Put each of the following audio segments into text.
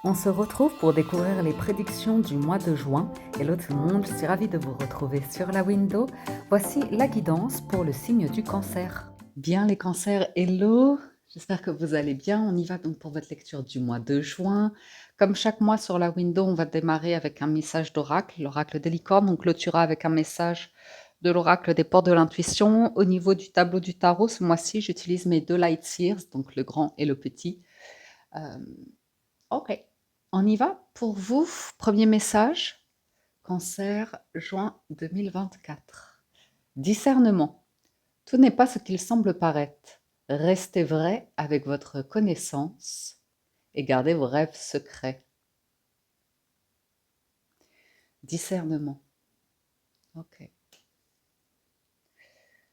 On se retrouve pour découvrir les prédictions du mois de juin. Hello tout le monde, je suis ravie de vous retrouver sur la window. Voici la guidance pour le signe du cancer. Bien les cancers, hello, j'espère que vous allez bien. On y va donc pour votre lecture du mois de juin. Comme chaque mois sur la window, on va démarrer avec un message d'oracle, l'oracle des licornes. On clôturera avec un message de l'oracle des portes de l'intuition. Au niveau du tableau du tarot, ce mois-ci, j'utilise mes deux light seers, donc le grand et le petit. Ok, on y va pour vous. Premier message, cancer, juin 2024. Discernement. Tout n'est pas ce qu'il semble paraître. Restez vrai avec votre connaissance et gardez vos rêves secrets. Discernement. Ok.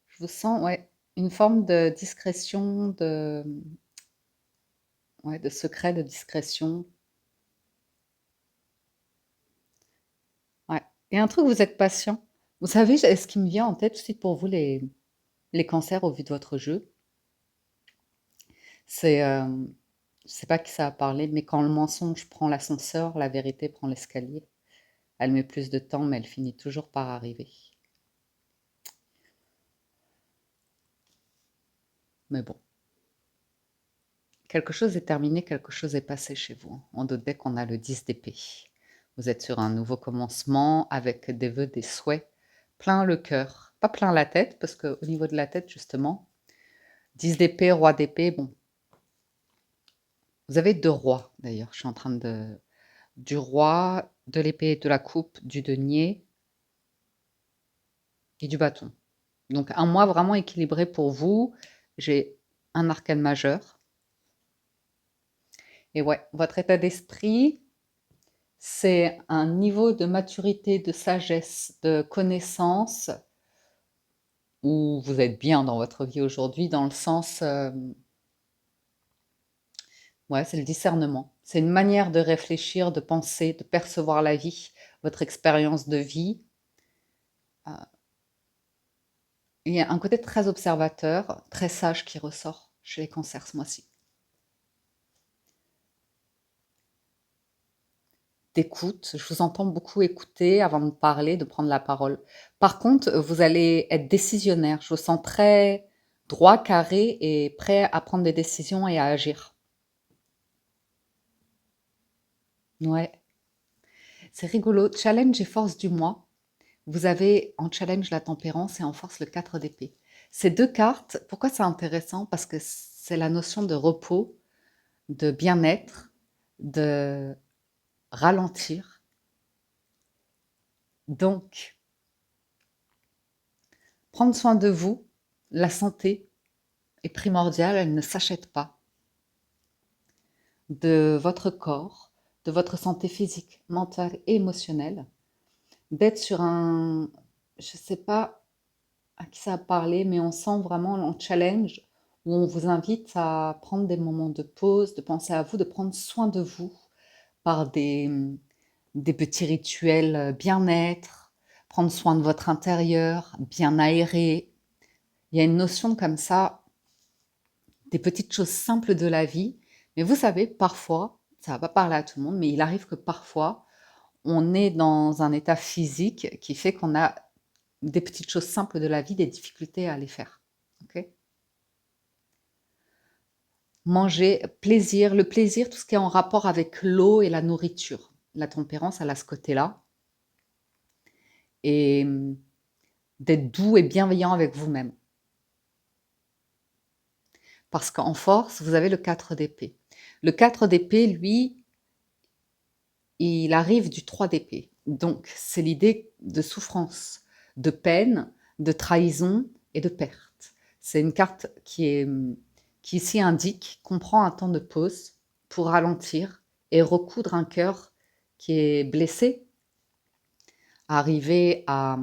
Je vous sens, ouais, une forme de discrétion, de secret, de discrétion. Ouais. Et un truc, vous êtes patient. Vous savez, ce qui me vient en tête tout de suite pour vous, les cancers, au vu de votre jeu, c'est, je sais pas qui ça a parlé, mais quand le mensonge prend l'ascenseur, la vérité prend l'escalier. Elle met plus de temps, mais elle finit toujours par arriver. Mais bon, quelque chose est terminé, quelque chose est passé chez vous. On doute dès qu'on a le 10 d'épée. Vous êtes sur un nouveau commencement avec des vœux, des souhaits, plein le cœur, pas plein la tête, parce qu'au niveau de la tête, justement, 10 d'épée, roi d'épée, bon, vous avez deux rois, d'ailleurs, je suis en train du roi, de l'épée, de la coupe, du denier et du bâton. Donc un mois vraiment équilibré pour vous. J'ai un arcane majeur. Et ouais, votre état d'esprit, c'est un niveau de maturité, de sagesse, de connaissance où vous êtes bien dans votre vie aujourd'hui, dans le sens, ouais, c'est le discernement. C'est une manière de réfléchir, de penser, de percevoir la vie, votre expérience de vie. Il y a un côté très observateur, très sage qui ressort chez les cancers ce mois-ci. D'écoute, je vous entends beaucoup écouter avant de parler, de prendre la parole. Par contre, vous allez être décisionnaire. Je vous sens très droit, carré et prêt à prendre des décisions et à agir. Ouais, c'est rigolo. Challenge et force du mois. Vous avez en challenge la tempérance et en force le 4 d'épée. Ces deux cartes, pourquoi c'est intéressant? Parce que c'est la notion de repos, de bien-être, de ralentir. Donc, prendre soin de vous, la santé est primordiale, elle ne s'achète pas. De votre corps, de votre santé physique, mentale et émotionnelle, d'être sur un, je ne sais pas à qui ça a parlé, mais on sent vraiment un challenge où on vous invite à prendre des moments de pause, de penser à vous, de prendre soin de vous par des petits rituels bien-être, prendre soin de votre intérieur, bien aéré. Il y a une notion comme ça, des petites choses simples de la vie. Mais vous savez, parfois, ça va pas parler à tout le monde, mais il arrive que parfois, on est dans un état physique qui fait qu'on a des petites choses simples de la vie, des difficultés à les faire. Ok. Manger, plaisir, le plaisir, tout ce qui est en rapport avec l'eau et la nourriture. La tempérance, elle a ce côté-là. Et d'être doux et bienveillant avec vous-même. Parce qu'en force, vous avez le 4 d'épée. Le 4 d'épée, lui, il arrive du 3 d'épée. Donc, c'est l'idée de souffrance, de peine, de trahison et de perte. C'est une carte qui ici indique qu'on prend un temps de pause pour ralentir et recoudre un cœur qui est blessé, arriver à...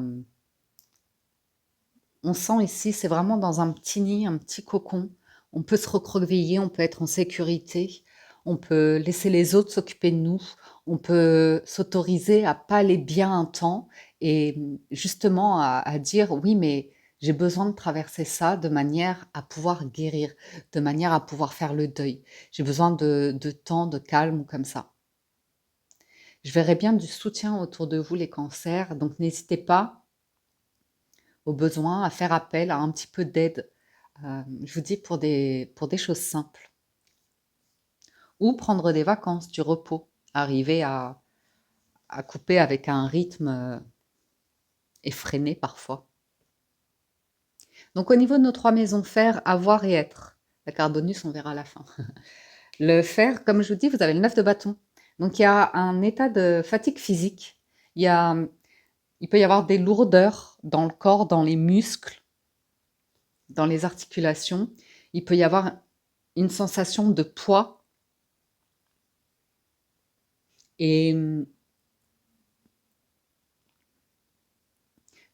On sent ici, c'est vraiment dans un petit nid, un petit cocon. On peut se recroqueviller, on peut être en sécurité, on peut laisser les autres s'occuper de nous, on peut s'autoriser à pas aller bien un temps et justement à dire oui, mais j'ai besoin de traverser ça de manière à pouvoir guérir, de manière à pouvoir faire le deuil. J'ai besoin de temps, de calme ou comme ça. Je verrais bien du soutien autour de vous, les cancers, donc n'hésitez pas, au besoin, à faire appel à un petit peu d'aide, je vous dis pour des choses simples. Ou prendre des vacances, du repos, arriver à couper avec un rythme effréné parfois. Donc au niveau de nos 3 maisons, faire, avoir et être. La carte bonus, on verra à la fin. Le faire, comme je vous dis, vous avez le 9 de bâton. Donc il y a un état de fatigue physique. Il y a, il peut y avoir des lourdeurs dans le corps, dans les muscles, dans les articulations. Il peut y avoir une sensation de poids. Et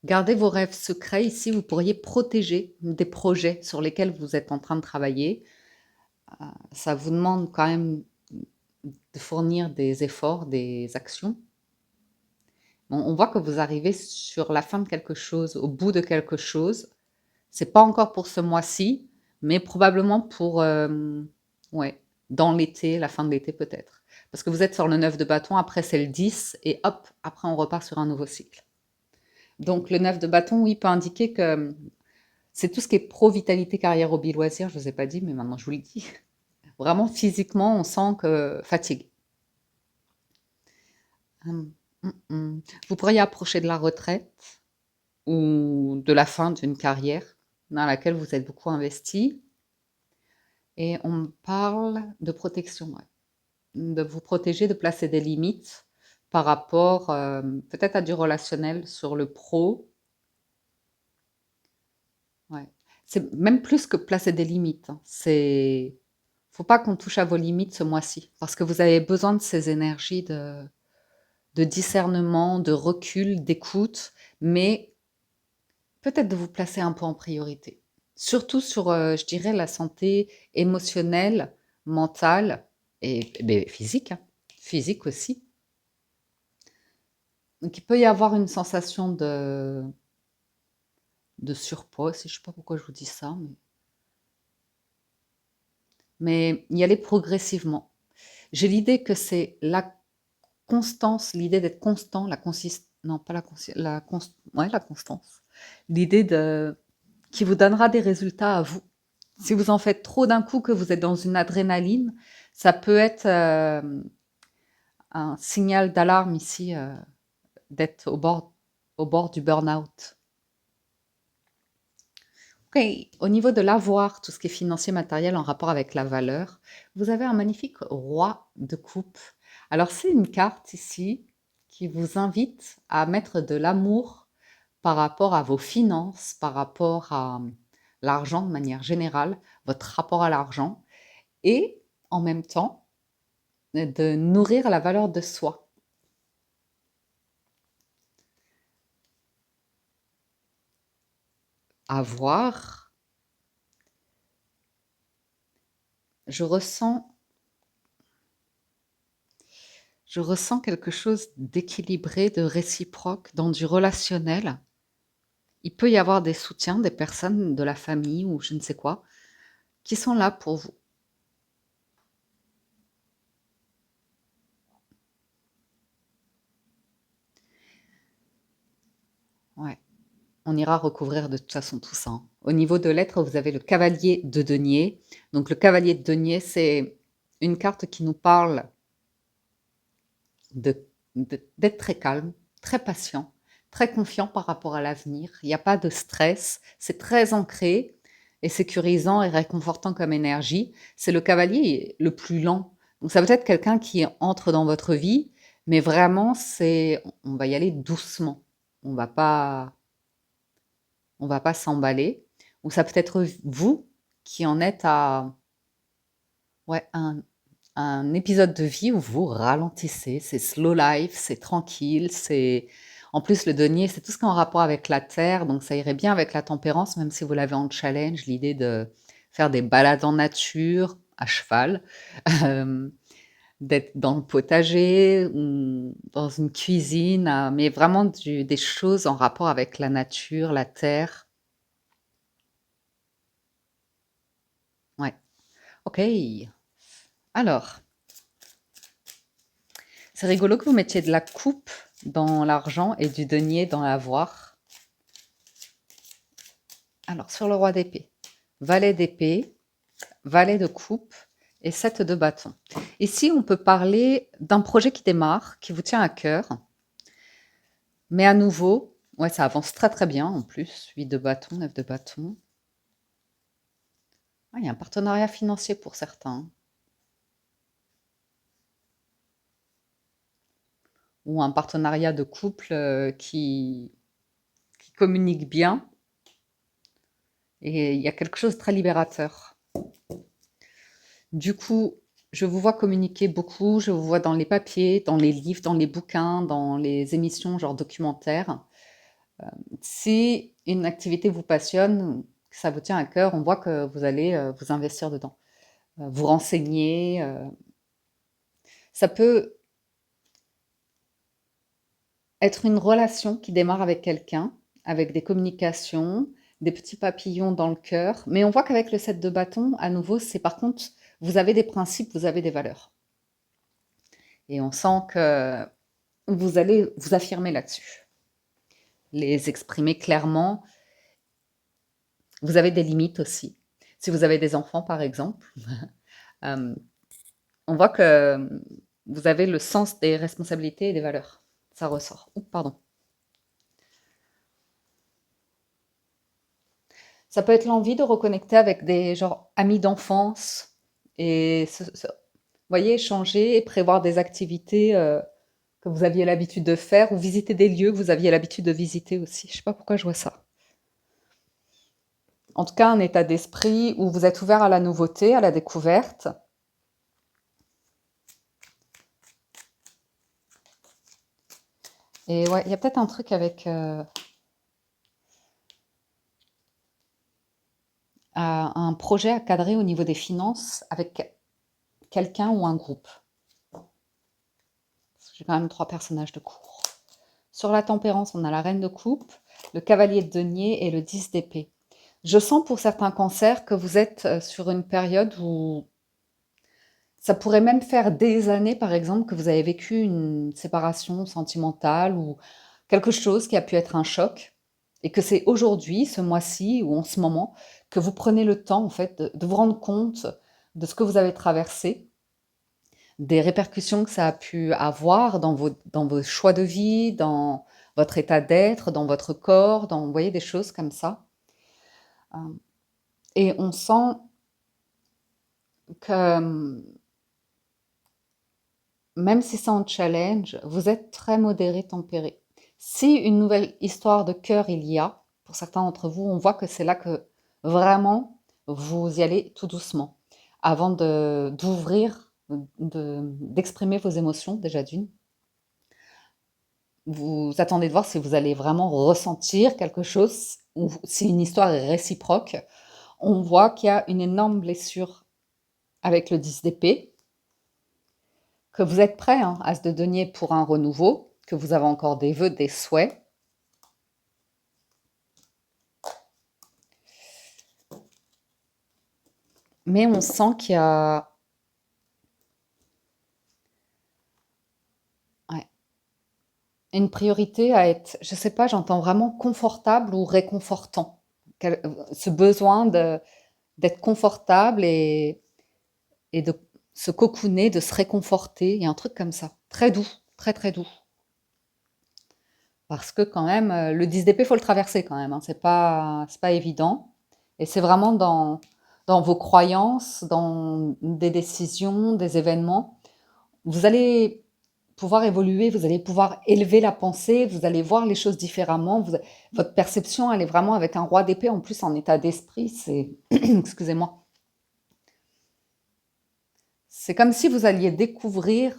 gardez vos rêves secrets. Ici, vous pourriez protéger des projets sur lesquels vous êtes en train de travailler. Ça vous demande quand même de fournir des efforts, des actions. On voit que vous arrivez sur la fin de quelque chose, au bout de quelque chose. C'est pas encore pour ce mois-ci, mais probablement pour, ouais, dans l'été, la fin de l'été peut-être. Parce que vous êtes sur le 9 de bâton, après c'est le 10, et hop, après on repart sur un nouveau cycle. Donc le 9 de bâton, oui, peut indiquer que c'est tout ce qui est pro-vitalité, carrière, hobby, loisirs, je ne vous ai pas dit, mais maintenant je vous le dis. Vraiment, physiquement, on sent que fatigue. Vous pourriez approcher de la retraite ou de la fin d'une carrière dans laquelle vous êtes beaucoup investi. Et on me parle de protection, ouais. De vous protéger, de placer des limites par rapport peut-être à du relationnel sur le pro. Ouais. C'est même plus que placer des limites, hein. C'est, faut pas qu'on touche à vos limites ce mois-ci, parce que vous avez besoin de ces énergies de discernement, de recul, d'écoute, mais peut-être de vous placer un peu en priorité. Surtout sur, je dirais, la santé émotionnelle, mentale et physique, hein, physique aussi. Donc il peut y avoir une sensation de surpoids aussi, je sais pas pourquoi je vous dis ça, mais y aller progressivement. J'ai l'idée que c'est la constance, l'idée d'être constant, non pas la constance, l'idée de qui vous donnera des résultats à vous. Si vous en faites trop d'un coup, que vous êtes dans une adrénaline, ça peut être un signal d'alarme ici, d'être au bord du burn-out. Ok, au niveau de l'avoir, tout ce qui est financier, matériel en rapport avec la valeur, vous avez un magnifique roi de coupe. Alors c'est une carte ici qui vous invite à mettre de l'amour par rapport à vos finances, par rapport à l'argent de manière générale, votre rapport à l'argent, et en même temps de nourrir la valeur de soi. Avoir, je ressens, je ressens quelque chose d'équilibré, de réciproque, dans du relationnel. Il peut y avoir des soutiens, des personnes de la famille ou je ne sais quoi, qui sont là pour vous. Ouais. On ira recouvrir de toute façon tout ça, hein. Au niveau de l'être, vous avez le cavalier de denier. Donc le cavalier de denier, c'est une carte qui nous parle de, d'être très calme, très patient, très confiant par rapport à l'avenir. Il n'y a pas de stress, c'est très ancré et sécurisant et réconfortant comme énergie. C'est le cavalier le plus lent. Donc ça peut être quelqu'un qui entre dans votre vie, mais vraiment, on va y aller doucement. On va pas, on va pas s'emballer. Ou ça peut être vous qui en êtes à, ouais, un épisode de vie où vous ralentissez, c'est slow life, c'est tranquille, c'est en plus le denier, c'est tout ce qui est en rapport avec la terre, donc ça irait bien avec la tempérance, même si vous l'avez en challenge, l'idée de faire des balades en nature, à cheval, euh, d'être dans le potager ou dans une cuisine, mais vraiment des choses en rapport avec la nature, la terre. Ouais. Ok. Alors, C'est rigolo que vous mettiez de la coupe dans l'argent et du denier dans l'avoir. Alors, sur le roi d'épée, valet d'épée, valet de coupe et 7 de bâton. Ici, on peut parler d'un projet qui démarre, qui vous tient à cœur, mais à nouveau, ouais, ça avance très très bien en plus. 8 de bâton, 9 de bâton. Ah, il y a un partenariat financier pour certains. Ou un partenariat de couple qui communique bien. Et il y a quelque chose de très libérateur. Du coup, je vous vois communiquer beaucoup, je vous vois dans les papiers, dans les livres, dans les bouquins, dans les émissions genre documentaires. Si une activité vous passionne, que ça vous tient à cœur, on voit que vous allez vous investir dedans, vous renseigner. Ça peut être une relation qui démarre avec quelqu'un, avec des communications, des petits papillons dans le cœur. Mais on voit qu'avec le 7 de bâton, à nouveau, c'est par contre, vous avez des principes, vous avez des valeurs. Et on sent que vous allez vous affirmer là-dessus, les exprimer clairement. Vous avez des limites aussi. Si vous avez des enfants, par exemple, euh, on voit que vous avez le sens des responsabilités et des valeurs. Ça ressort. Oups, pardon. Ça peut être l'envie de reconnecter avec des genre amis d'enfance et voyez, échanger et prévoir des activités que vous aviez l'habitude de faire ou visiter des lieux que vous aviez l'habitude de visiter aussi. Je sais pas pourquoi je vois ça. En tout cas, un état d'esprit où vous êtes ouvert à la nouveauté, à la découverte. Et ouais, il y a peut-être un truc avec un projet à cadrer au niveau des finances avec quelqu'un ou un groupe. J'ai quand même 3 personnages de cours. Sur la tempérance, on a la reine de coupe, le cavalier de denier et le 10 d'épée. Je sens pour certains cancers que vous êtes sur une période où ça pourrait même faire des années, par exemple, que vous avez vécu une séparation sentimentale ou quelque chose qui a pu être un choc et que c'est aujourd'hui, ce mois-ci ou en ce moment, que vous prenez le temps, en fait, de vous rendre compte de ce que vous avez traversé, des répercussions que ça a pu avoir dans vos choix de vie, dans votre état d'être, dans votre corps, dans, vous voyez, des choses comme ça. Euh, Et on sent que même si c'est un challenge, vous êtes très modéré, tempéré. Si une nouvelle histoire de cœur il y a, pour certains d'entre vous, on voit que c'est là que vraiment vous y allez tout doucement, avant d'ouvrir, d'exprimer vos émotions déjà d'une. Vous attendez de voir si vous allez vraiment ressentir quelque chose ou si une histoire est réciproque. On voit qu'il y a une énorme blessure avec le 10 d'épée, que vous êtes prêt, hein, As de denier pour un renouveau, que vous avez encore des vœux, des souhaits. Mais on sent qu'il y a ouais, une priorité à être, je sais pas, j'entends vraiment confortable ou réconfortant. Ce besoin d'être confortable et de se cocooner, de se réconforter. Il y a un truc comme ça. Très doux, très très doux. Parce que quand même, le 10 d'épée, il faut le traverser quand même, hein. C'est pas évident. Et c'est vraiment dans vos croyances, dans des décisions, des événements. Vous allez pouvoir évoluer, vous allez pouvoir élever la pensée, vous allez voir les choses différemment. Votre perception, elle est vraiment avec un roi d'épée en plus en état d'esprit. C'est, excusez-moi, c'est comme si vous alliez découvrir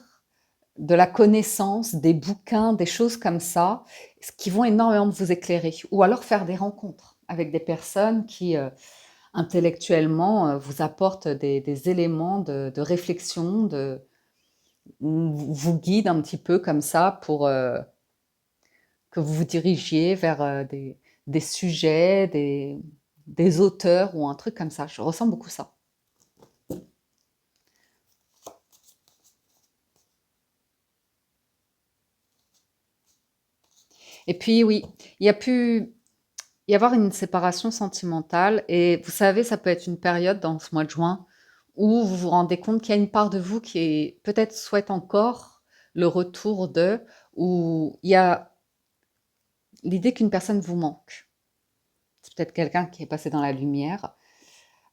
de la connaissance, des bouquins, des choses comme ça, qui vont énormément vous éclairer. Ou alors faire des rencontres avec des personnes qui, intellectuellement, vous apportent des éléments de réflexion, vous guident un petit peu comme ça pour que vous vous dirigiez vers des sujets, des auteurs ou un truc comme ça. Je ressens beaucoup ça. Et puis oui, il y a pu y avoir une séparation sentimentale et vous savez, ça peut être une période dans ce mois de juin où vous vous rendez compte qu'il y a une part de vous qui est peut-être souhaite encore le retour de, ou il y a l'idée qu'une personne vous manque. C'est peut-être quelqu'un qui est passé dans la lumière.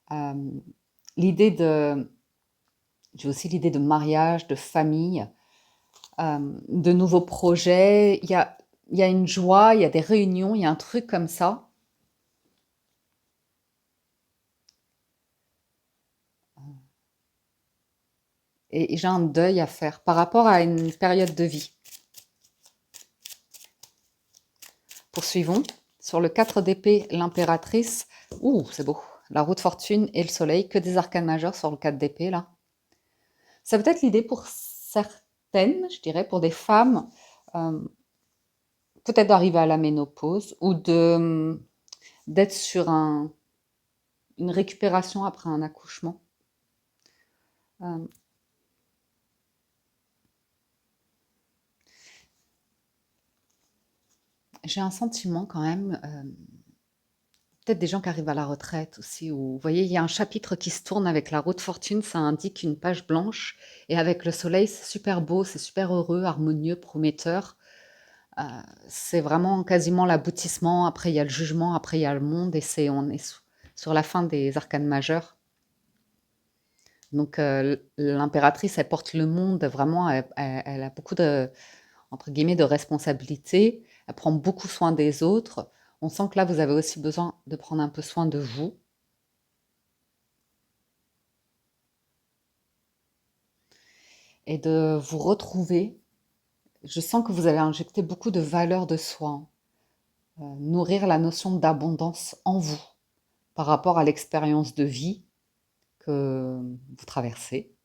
Euh, l'idée de, j'ai aussi l'idée de mariage, de famille, de nouveaux projets. Il y a une joie, il y a des réunions, il y a un truc comme ça. Et j'ai un deuil à faire par rapport à une période de vie. Poursuivons. Sur le 4 d'épée, l'impératrice. Ouh, c'est beau. La roue de fortune et le soleil. Que des arcanes majeurs sur le 4 d'épée, là. Ça peut être l'idée pour certaines, je dirais, pour des femmes, euh, peut-être d'arriver à la ménopause ou d'être sur une récupération après un accouchement. Euh, j'ai un sentiment quand même, peut-être des gens qui arrivent à la retraite aussi, ou vous voyez, il y a un chapitre qui se tourne avec la roue de fortune, ça indique une page blanche, et avec le soleil, c'est super beau, c'est super heureux, harmonieux, prometteur. Euh, c'est vraiment quasiment l'aboutissement. Après, il y a le jugement, après, il y a le monde, et on est sur la fin des arcanes majeures. Donc, l'impératrice, elle porte le monde, vraiment, elle a beaucoup de, entre guillemets, de responsabilités. Elle prend beaucoup soin des autres. On sent que là, vous avez aussi besoin de prendre un peu soin de vous et de vous retrouver. Je sens que vous avez injecté beaucoup de valeur de soi, nourrir la notion d'abondance en vous par rapport à l'expérience de vie que vous traversez.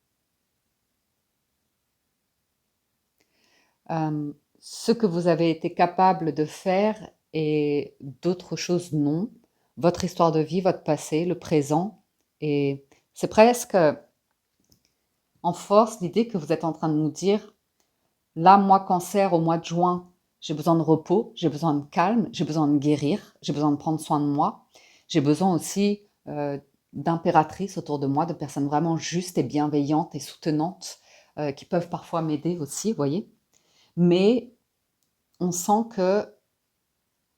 Ce que vous avez été capable de faire et d'autres choses non. Votre histoire de vie, votre passé, le présent. Et c'est presque en force l'idée que vous êtes en train de nous dire, là, moi, cancer, au mois de juin, j'ai besoin de repos, j'ai besoin de calme, j'ai besoin de guérir, j'ai besoin de prendre soin de moi. J'ai besoin aussi d'impératrices autour de moi, de personnes vraiment justes et bienveillantes et soutenantes qui peuvent parfois m'aider aussi, vous voyez. Mais on sent que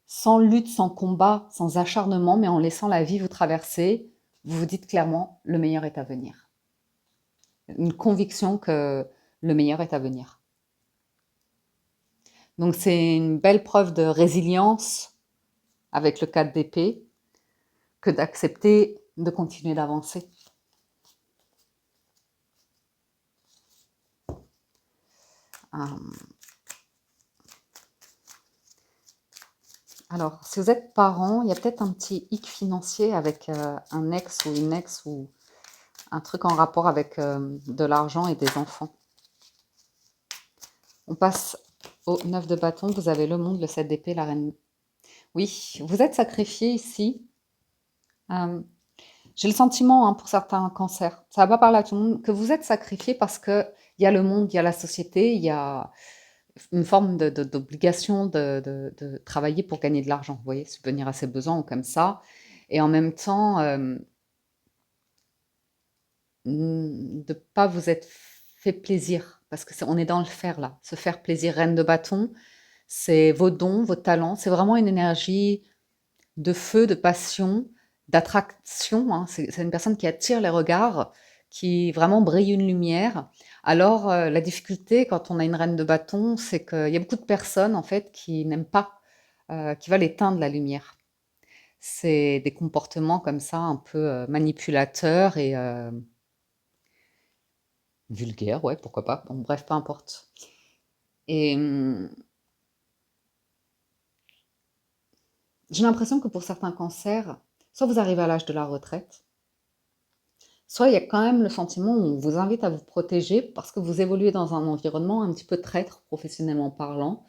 sans lutte, sans combat, sans acharnement, mais en laissant la vie vous traverser, vous vous dites clairement, le meilleur est à venir. Une conviction que le meilleur est à venir. Donc c'est une belle preuve de résilience avec le 4 d'épée que d'accepter de continuer d'avancer. Alors, si vous êtes parent, il y a peut-être un petit hic financier avec un ex ou une ex ou un truc en rapport avec de l'argent et des enfants. On passe au 9 de bâton, vous avez le monde, le 7 d'épée, la reine. Oui, vous êtes sacrifié ici. J'ai le sentiment, pour certains cancers, ça va pas parler à tout le monde, que vous êtes sacrifié parce qu'il y a le monde, il y a la société, il y a une forme d'obligation de travailler pour gagner de l'argent, vous voyez, subvenir à ses besoins ou comme ça. Et en même temps, de ne pas vous être fait plaisir, parce que on est dans le faire là, se faire plaisir, reine de bâton, c'est vos dons, vos talents, c'est vraiment une énergie de feu, de passion, d'attraction, hein. C'est une personne qui attire les regards, qui vraiment brille une lumière. Alors, la difficulté quand on a une reine de bâton, c'est qu'il y a beaucoup de personnes en fait qui n'aiment pas, qui veulent éteindre la lumière. C'est des comportements comme ça un peu manipulateurs et vulgaires, ouais, pourquoi pas. Bon, bref, peu importe. Et j'ai l'impression que pour certains cancers, soit vous arrivez à l'âge de la retraite, soit il y a quand même le sentiment où on vous invite à vous protéger parce que vous évoluez dans un environnement un petit peu traître, professionnellement parlant,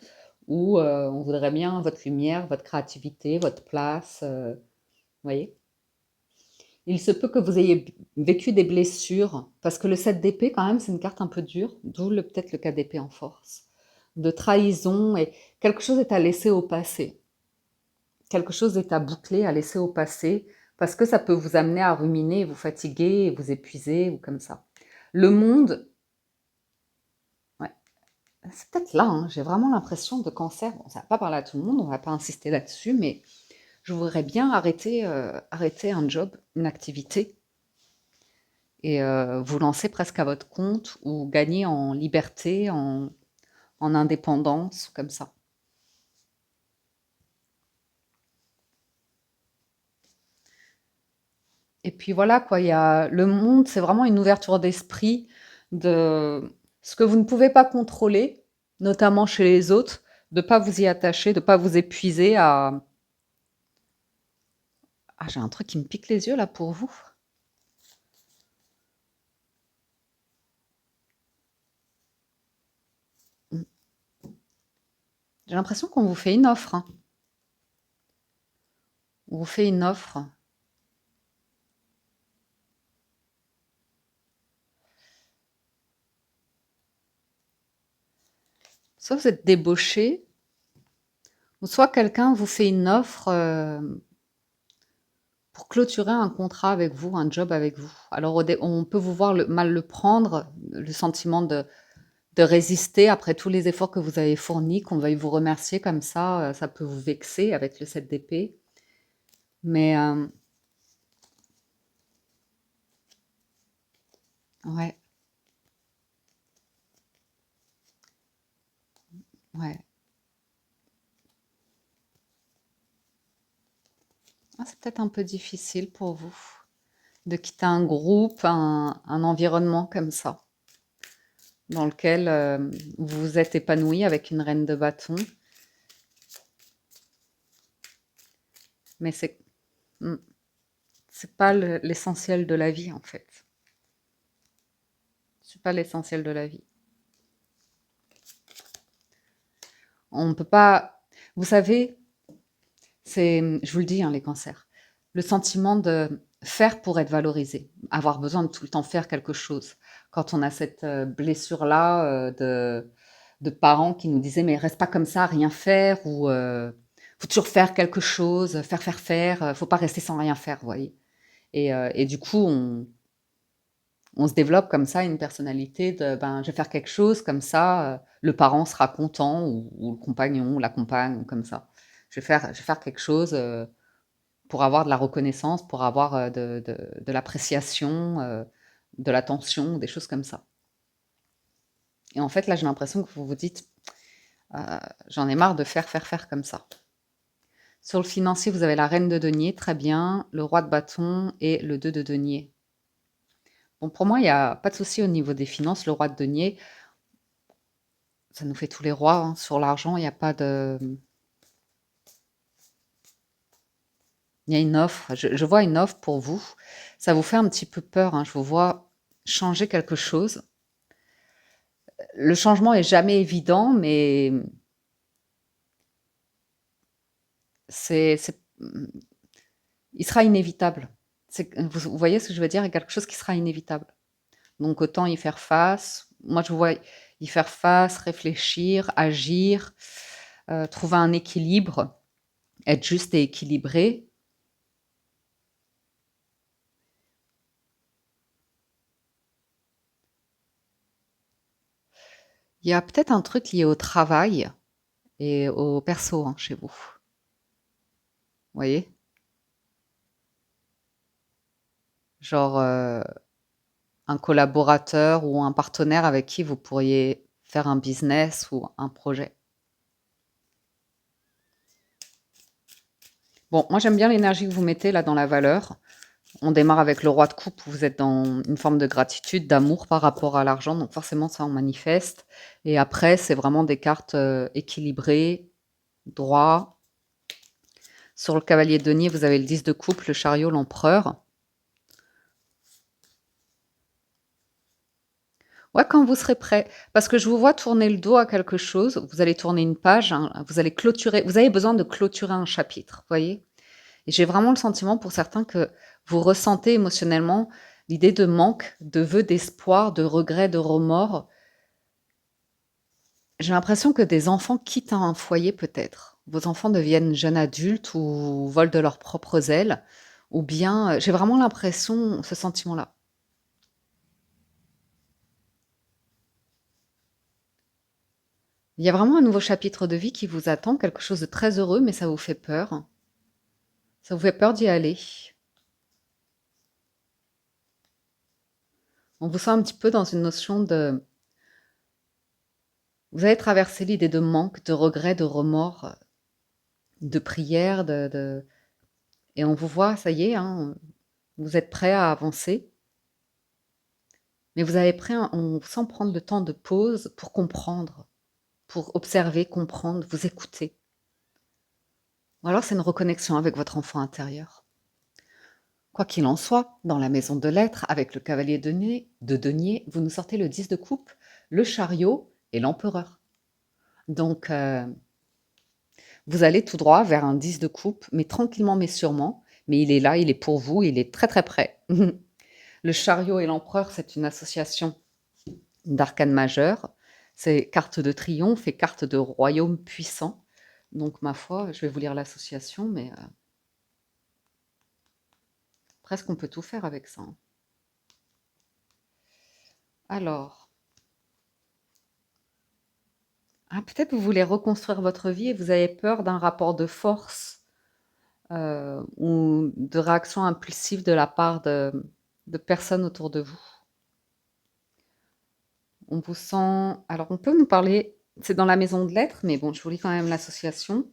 où on voudrait bien votre lumière, votre créativité, votre place, vous voyez. Il se peut que vous ayez vécu des blessures, parce que le 7 d'épée, quand même, c'est une carte un peu dure, d'où peut-être le 4 d'épée en force, de trahison, et quelque chose est à laisser au passé. Quelque chose est à boucler, à laisser au passé, parce que ça peut vous amener à ruminer, vous fatiguer, vous épuiser, ou comme ça. Le monde, ouais, c'est peut-être là, hein, j'ai vraiment l'impression de cancer. Bon, ça va pas parler à tout le monde, on va pas insister là-dessus, mais je voudrais bien arrêter un job, une activité, et vous lancer presque à votre compte, ou gagner en liberté, en indépendance, comme ça. Et puis voilà, quoi, il y a le monde, c'est vraiment une ouverture d'esprit de ce que vous ne pouvez pas contrôler, notamment chez les autres, de pas vous y attacher, de pas vous épuiser à... Ah, j'ai un truc qui me pique les yeux là pour vous. Mm. J'ai l'impression qu'on vous fait une offre, hein. On vous fait une offre. Soit vous êtes débauché, ou soit quelqu'un vous fait une offre pour clôturer un contrat avec vous, un job avec vous. Alors on peut vous voir mal le prendre, le sentiment de résister après tous les efforts que vous avez fournis, qu'on veuille vous remercier comme ça peut vous vexer avec le 7 d'épée. Mais ouais, ouais. Ah, c'est peut-être un peu difficile pour vous de quitter un groupe, un environnement comme ça, dans lequel vous vous êtes épanoui avec une reine de bâton. Mais hmm, c'est pas l'essentiel de la vie, en fait. C'est pas l'essentiel de la vie. On ne peut pas. Vous savez, je vous le dis, hein, les cancers, le sentiment de faire pour être valorisé, avoir besoin de tout le temps faire quelque chose. Quand on a cette blessure-là de parents qui nous disaient mais reste pas comme ça, rien faire, ou faut toujours faire quelque chose, faire, faut pas rester sans rien faire, vous voyez. Et du coup, on se développe comme ça une personnalité de ben, je vais faire quelque chose, comme ça, le parent sera content, ou le compagnon, ou la compagne, ou comme ça. Je vais faire quelque chose pour avoir de la reconnaissance, pour avoir de l'appréciation, de l'attention, des choses comme ça. Et en fait, là, j'ai l'impression que vous vous dites, j'en ai marre de faire comme ça. Sur le financier, vous avez la reine de denier, très bien, le roi de bâton et le 2 de denier. Bon, pour moi, il n'y a pas de souci au niveau des finances. Le roi de denier, ça nous fait tous les rois, hein. Sur l'argent, il n'y a pas de... Il y a une offre. Je vois une offre pour vous. Ça vous fait un petit peu peur, hein. Je vous vois changer quelque chose. Le changement est jamais évident, mais c'est il sera inévitable. Vous voyez ce que je veux dire? Il y a quelque chose qui sera inévitable. Donc autant y faire face. Moi, je vous vois y faire face, réfléchir, agir, trouver un équilibre, être juste et équilibré. Il y a peut-être un truc lié au travail et au perso, hein, chez vous. Vous voyez? Genre un collaborateur ou un partenaire avec qui vous pourriez faire un business ou un projet. Bon, moi j'aime bien l'énergie que vous mettez là dans la valeur. On démarre avec le roi de coupe, vous êtes dans une forme de gratitude, d'amour par rapport à l'argent, donc forcément ça en manifeste. Et après, c'est vraiment des cartes équilibrées, droit. Sur le cavalier de denier, vous avez le 10 de coupe, le chariot, l'empereur. Ouais, quand vous serez prêt. Parce que je vous vois tourner le dos à quelque chose, vous allez tourner une page, hein, vous allez clôturer, vous avez besoin de clôturer un chapitre, vous voyez? Et j'ai vraiment le sentiment pour certains que vous ressentez émotionnellement l'idée de manque, de vœu d'espoir, de regret, de remords. J'ai l'impression que des enfants quittent un foyer peut-être. Vos enfants deviennent jeunes adultes ou volent de leurs propres ailes ou bien, j'ai vraiment l'impression ce sentiment-là. Il y a vraiment un nouveau chapitre de vie qui vous attend, quelque chose de très heureux, mais ça vous fait peur. Ça vous fait peur d'y aller. On vous sent un petit peu dans une notion de vous avez traversé l'idée de manque, de regret, de remords, de prière, de et on vous voit, ça y est, hein, vous êtes prêts à avancer, mais vous avez pris un on vous sent prendre le temps de pause pour comprendre, pour observer, comprendre, vous écouter. Ou alors c'est une reconnexion avec votre enfant intérieur. Quoi qu'il en soit, dans la maison de lettres, avec le cavalier de denier, vous nous sortez le 10 de coupe, le chariot et l'empereur. Donc, vous allez tout droit vers un 10 de coupe, mais tranquillement mais sûrement. Mais il est là, il est pour vous, il est très très près. Le chariot et l'empereur, c'est une association d'arcanes majeures. C'est carte de triomphe et carte de royaume puissant. Donc, ma foi, je vais vous lire l'association, mais presque on peut tout faire avec ça, hein. Alors, peut-être vous voulez reconstruire votre vie et vous avez peur d'un rapport de force ou de réaction impulsive de la part de personnes autour de vous. On vous sent alors on peut nous parler c'est dans la maison de lettres, mais bon, je vous lis quand même l'association.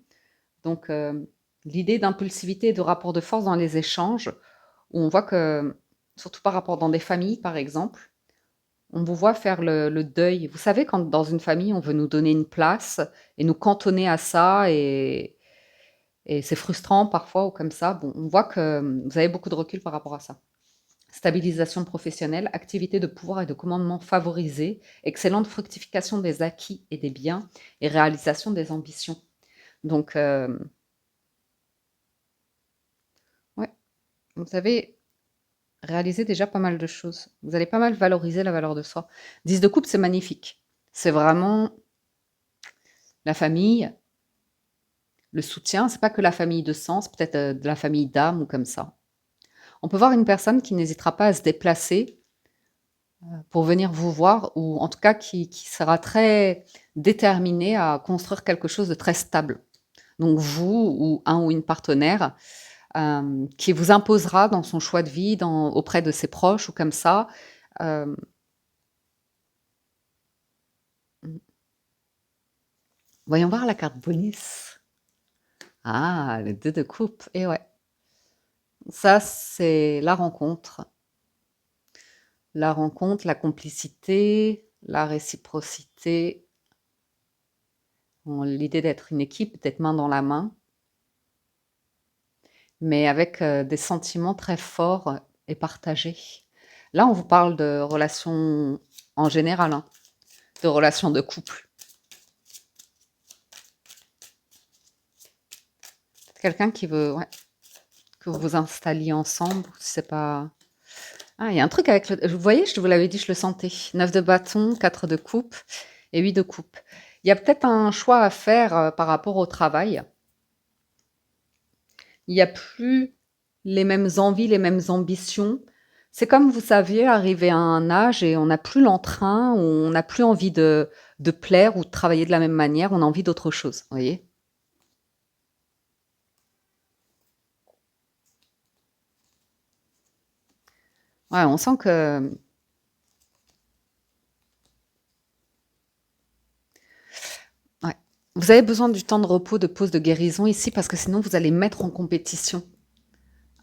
Donc, l'idée d'impulsivité et de rapport de force dans les échanges, où on voit que, surtout par rapport dans des familles, par exemple, on vous voit faire le deuil. Vous savez, quand dans une famille, on veut nous donner une place et nous cantonner à ça et c'est frustrant parfois ou comme ça. Bon, on voit que vous avez beaucoup de recul par rapport à ça. Stabilisation professionnelle, activité de pouvoir et de commandement favorisée, excellente fructification des acquis et des biens et réalisation des ambitions. Donc, ouais, vous avez réalisé déjà pas mal de choses. Vous allez pas mal valoriser la valeur de soi. 10 de coupe, c'est magnifique. C'est vraiment la famille, le soutien. C'est pas que la famille de sang, c'est peut-être de la famille d'âme ou comme ça. On peut voir une personne qui n'hésitera pas à se déplacer pour venir vous voir ou en tout cas qui sera très déterminée à construire quelque chose de très stable. Donc vous ou un ou une partenaire qui vous imposera dans son choix de vie, auprès de ses proches ou comme ça. Euh, Voyons voir la carte bonus. Ah, le 2 de coupe. Et ouais, ça c'est la rencontre. La rencontre, la complicité, la réciprocité. Bon, l'idée d'être une équipe, d'être main dans la main, mais avec des sentiments très forts et partagés. Là, on vous parle de relations en général, hein, de relations de couple. Quelqu'un qui veut ouais, que vous vous installiez ensemble, c'est pas... Ah, il y a un truc avec le... Vous voyez, je vous l'avais dit, je le sentais. 9 de bâton, 4 de coupe et 8 de coupe. Il y a peut-être un choix à faire par rapport au travail. Il n'y a plus les mêmes envies, les mêmes ambitions. C'est comme vous saviez, arriver à un âge et on n'a plus l'entrain, ou on n'a plus envie de plaire ou de travailler de la même manière, on a envie d'autre chose, vous voyez? Ouais, on sent que ouais. Vous avez besoin du temps de repos, de pause, de guérison ici parce que sinon vous allez mettre en compétition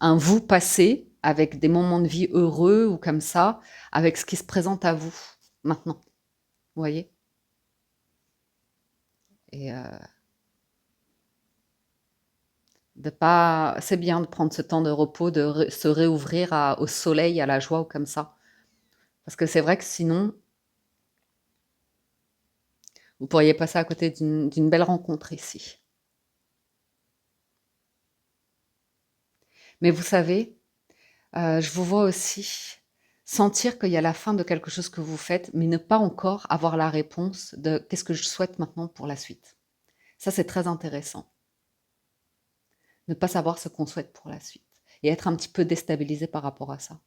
un vous passé avec des moments de vie heureux ou comme ça, avec ce qui se présente à vous maintenant, vous voyez? Et de pas c'est bien de prendre ce temps de repos, se réouvrir au soleil, à la joie ou comme ça. Parce que c'est vrai que sinon, vous pourriez passer à côté d'une belle rencontre ici. Mais vous savez, je vous vois aussi sentir qu'il y a la fin de quelque chose que vous faites, mais ne pas encore avoir la réponse de qu'est-ce que je souhaite maintenant pour la suite. Ça, c'est très intéressant. Ne pas savoir ce qu'on souhaite pour la suite et être un petit peu déstabilisé par rapport à ça.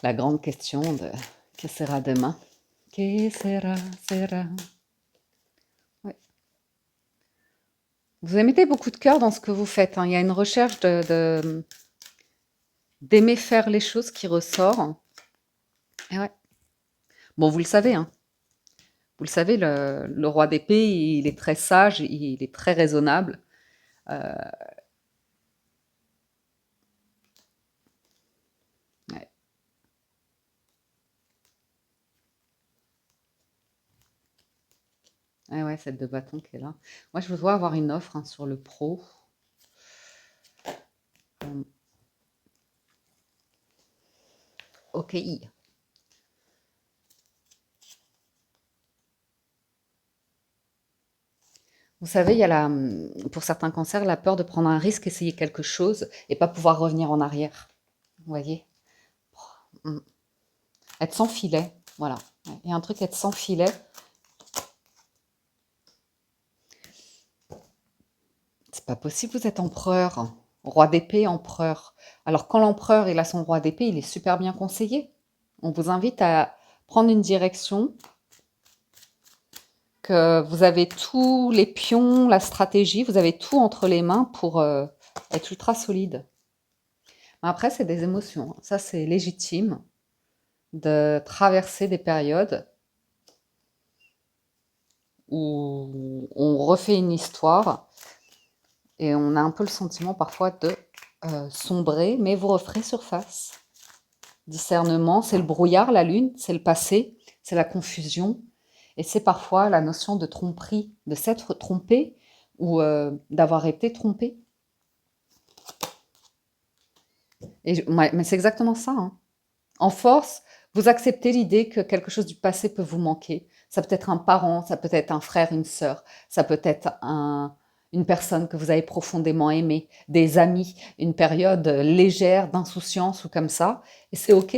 La grande question de que sera demain? Que sera? Ouais. Vous mettez beaucoup de cœur dans ce que vous faites, hein. Il y a une recherche d'aimer faire les choses qui ressort. Et ouais. Bon, vous le savez, hein. Vous le savez, le roi d'épée, il est très sage, il est très raisonnable. Euh, ouais. Ah ouais, celle de bâton qui est là. Moi, je dois avoir une offre, hein, sur le pro. Euh, ok. Vous savez, il y a pour certains cancers, la peur de prendre un risque, essayer quelque chose et pas pouvoir revenir en arrière. Vous voyez? Mm. Être sans filet, voilà. Ouais, il y a un truc, être sans filet. C'est pas possible, vous êtes empereur. Roi d'épée, empereur. Alors quand l'empereur, il a son roi d'épée, il est super bien conseillé. On vous invite à prendre une direction, que vous avez tous les pions, la stratégie, vous avez tout entre les mains pour être ultra solide. Mais après, c'est des émotions, hein. Ça, c'est légitime de traverser des périodes où on refait une histoire et on a un peu le sentiment parfois de sombrer, mais vous referez surface. Discernement, c'est le brouillard, la lune, c'est le passé, c'est la confusion, et c'est parfois la notion de tromperie, de s'être trompé ou d'avoir été trompé. Ouais, mais c'est exactement ça, hein. En force, vous acceptez l'idée que quelque chose du passé peut vous manquer. Ça peut être un parent, ça peut être un frère, une sœur, ça peut être une personne que vous avez profondément aimée, des amis, une période légère d'insouciance ou comme ça. Et c'est OK.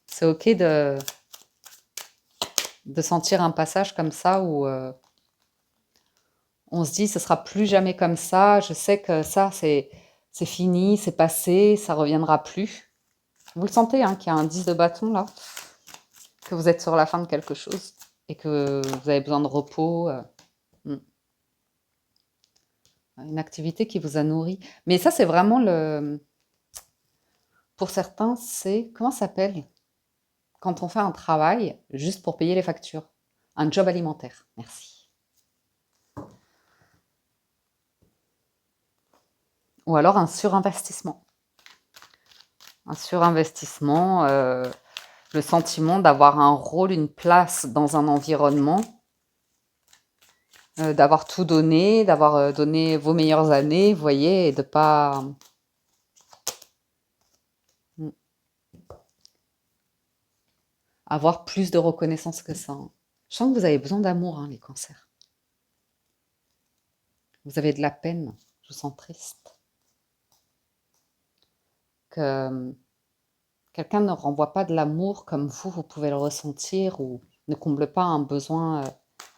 C'est OK de sentir un passage comme ça où on se dit ce sera plus jamais comme ça. Je sais que ça, c'est fini, c'est passé, ça reviendra plus. Vous le sentez, hein, qu'il y a un 10 de bâton là, que vous êtes sur la fin de quelque chose et que vous avez besoin de repos, une activité qui vous a nourri. Mais ça, c'est vraiment pour certains, c'est, comment ça s'appelle? Quand on fait un travail juste pour payer les factures. Un job alimentaire. Merci. Ou alors un surinvestissement. Un surinvestissement, le sentiment d'avoir un rôle, une place dans un environnement, d'avoir tout donné, d'avoir donné vos meilleures années, vous voyez, et de pas avoir plus de reconnaissance que ça, hein. Je sens que vous avez besoin d'amour, hein, les cancers. Vous avez de la peine, je vous sens triste. Que quelqu'un ne renvoie pas de l'amour comme vous pouvez le ressentir ou ne comble pas un besoin,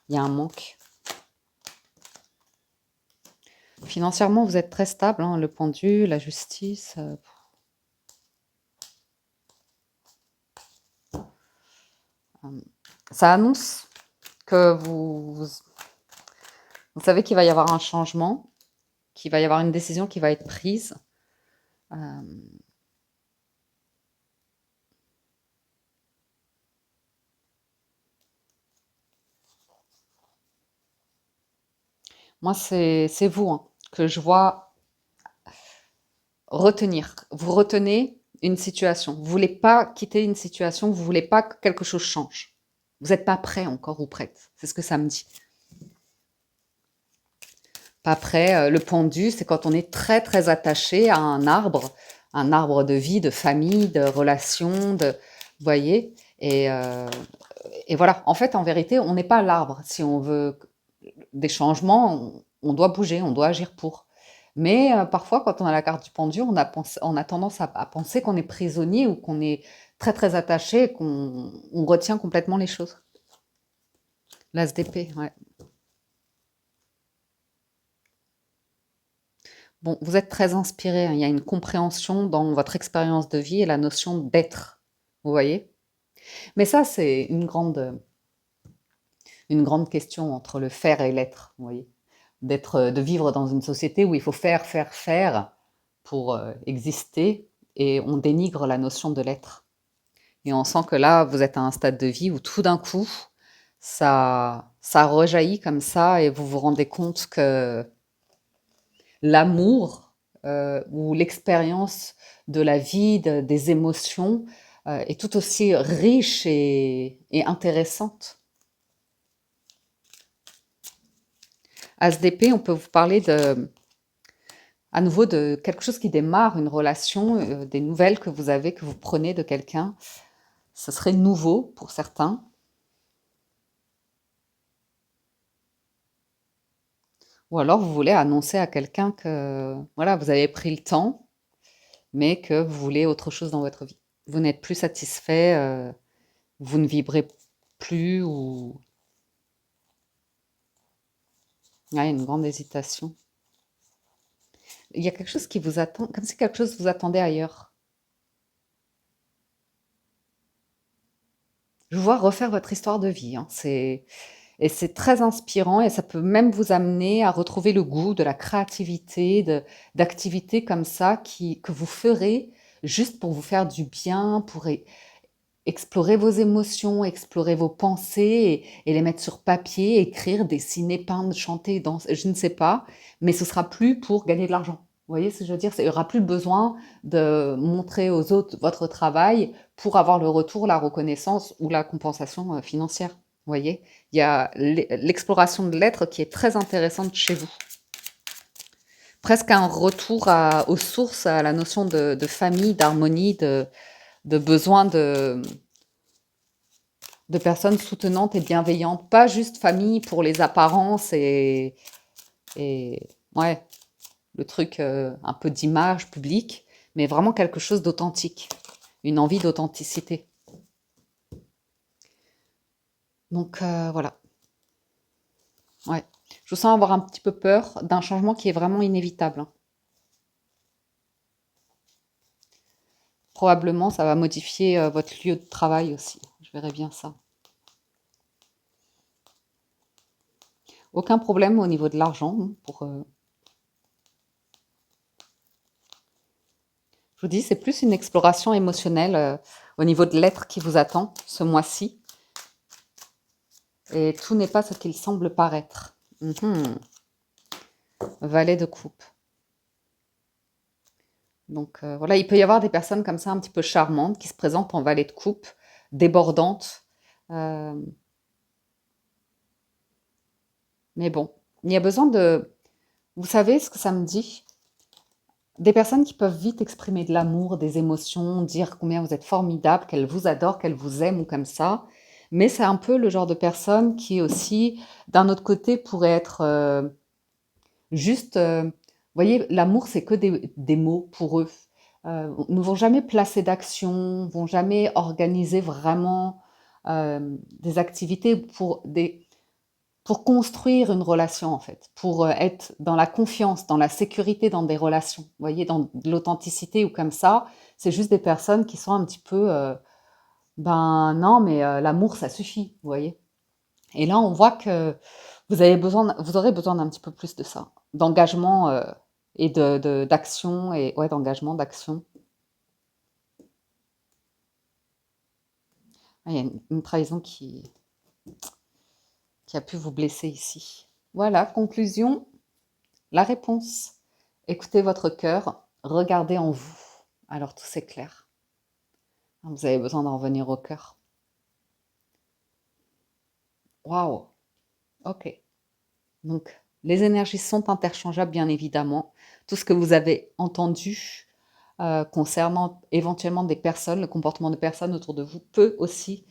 il y a un manque. Financièrement, vous êtes très stable, hein, le pendu, la justice. Ça annonce que vous savez qu'il va y avoir un changement, qu'il va y avoir une décision qui va être prise. Euh, Moi, c'est vous, hein, que je vois retenir. Vous retenez une situation. Vous voulez pas quitter une situation, vous voulez pas que quelque chose change. Vous n'êtes pas prêt encore ou prête. C'est ce que ça me dit. Pas prêt. Le pendu, c'est quand on est très très attaché à un arbre de vie, de famille, de relations, vous voyez. Et voilà. En fait, en vérité, on n'est pas l'arbre. Si on veut des changements, on doit bouger, on doit agir pour. Mais parfois, quand on a la carte du pendu, on a tendance à penser qu'on est prisonnier ou qu'on est très très attaché et on retient complètement les choses. L'as d'épée, ouais. Bon, vous êtes très inspiré, hein. Il y a une compréhension dans votre expérience de vie et la notion d'être. Vous voyez? Mais ça, c'est une grande question entre le faire et l'être. Vous voyez? De vivre dans une société où il faut faire, faire, faire pour exister et on dénigre la notion de l'être. Et on sent que là, vous êtes à un stade de vie où tout d'un coup, ça rejaillit comme ça et vous vous rendez compte que l'amour ou l'expérience de la vie, des émotions est tout aussi riche et intéressante. ASDP, on peut vous parler à nouveau de quelque chose qui démarre, une relation, des nouvelles que vous avez, que vous prenez de quelqu'un. Ce serait nouveau pour certains. Ou alors vous voulez annoncer à quelqu'un que voilà, vous avez pris le temps, mais que vous voulez autre chose dans votre vie. Vous n'êtes plus satisfait, vous ne vibrez plus ou il y a une grande hésitation. Il y a quelque chose qui vous attend, comme si quelque chose vous attendait ailleurs. Je vous vois refaire votre histoire de vie, hein. Et c'est très inspirant et ça peut même vous amener à retrouver le goût de la créativité, d'activités comme ça que vous ferez juste pour vous faire du bien, pour explorer vos émotions, explorer vos pensées et les mettre sur papier, écrire, dessiner, peindre, chanter, danser, je ne sais pas, mais ce sera plus pour gagner de l'argent. Vous voyez ce que je veux dire? Il n'y aura plus besoin de montrer aux autres votre travail pour avoir le retour, la reconnaissance ou la compensation financière. Vous voyez? Il y a l'exploration de l'être qui est très intéressante chez vous. Presque un retour aux sources, à la notion de famille, d'harmonie, de besoin de personnes soutenantes et bienveillantes, pas juste famille pour les apparences et ouais, le truc un peu d'image publique, mais vraiment quelque chose d'authentique, une envie d'authenticité. Donc voilà, ouais. Je vous sens avoir un petit peu peur d'un changement qui est vraiment inévitable, hein. Probablement, ça va modifier votre lieu de travail aussi. Je verrai bien ça. Aucun problème au niveau de l'argent, hein, je vous dis, c'est plus une exploration émotionnelle au niveau de l'être qui vous attend ce mois-ci. Et tout n'est pas ce qu'il semble paraître. Mhm. Valet de coupe. Donc voilà, il peut y avoir des personnes comme ça un petit peu charmantes qui se présentent en valet de coupe, débordantes. Euh, mais bon, il y a besoin de... Vous savez ce que ça me dit? Des personnes qui peuvent vite exprimer de l'amour, des émotions, dire combien vous êtes formidable, qu'elles vous adorent, qu'elles vous aiment ou comme ça. Mais c'est un peu le genre de personne qui aussi, d'un autre côté, pourrait être juste, vous voyez, l'amour, c'est que des mots pour eux. Ne vont jamais placer d'action, vont jamais organiser vraiment des activités pour construire une relation, en fait, pour être dans la confiance, dans la sécurité dans des relations. Vous voyez, dans de l'authenticité ou comme ça, c'est juste des personnes qui sont un petit peu, ben non, mais l'amour, ça suffit, vous voyez. Et là, on voit que vous aurez besoin d'un petit peu plus de ça, d'engagement et d'action, et ouais, d'engagement, d'action. Ah, il y a une trahison qui a pu vous blesser ici. Voilà, conclusion, la réponse. Écoutez votre cœur, regardez en vous. Alors tout c'est clair. Vous avez besoin d'en revenir au cœur. Waouh, ok. Donc, les énergies sont interchangeables, bien évidemment. Tout ce que vous avez entendu concernant éventuellement des personnes, le comportement de personnes autour de vous, peut aussi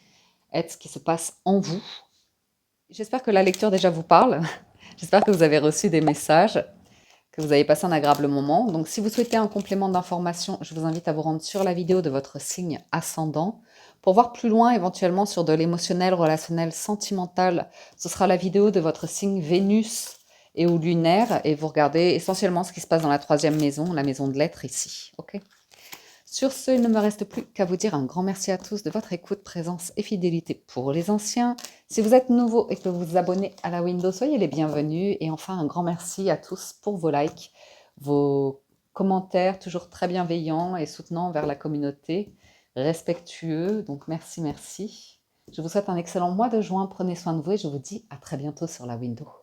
être ce qui se passe en vous. J'espère que la lecture déjà vous parle. J'espère que vous avez reçu des messages. que vous avez passé un agréable moment. Donc, si vous souhaitez un complément d'information, je vous invite à vous rendre sur la vidéo de votre signe ascendant. Pour voir plus loin, éventuellement sur de l'émotionnel, relationnel, sentimental, ce sera la vidéo de votre signe Vénus et ou lunaire. Et vous regardez essentiellement ce qui se passe dans la 3e maison, la maison de l'être ici. Ok. Sur ce, il ne me reste plus qu'à vous dire un grand merci à tous de votre écoute, présence et fidélité pour les anciens. Si vous êtes nouveau et que vous vous abonnez à la window, soyez les bienvenus. Et enfin, un grand merci à tous pour vos likes, vos commentaires toujours très bienveillants et soutenants vers la communauté, respectueux. Donc merci, merci. Je vous souhaite un excellent mois de juin. Prenez soin de vous et je vous dis à très bientôt sur la window.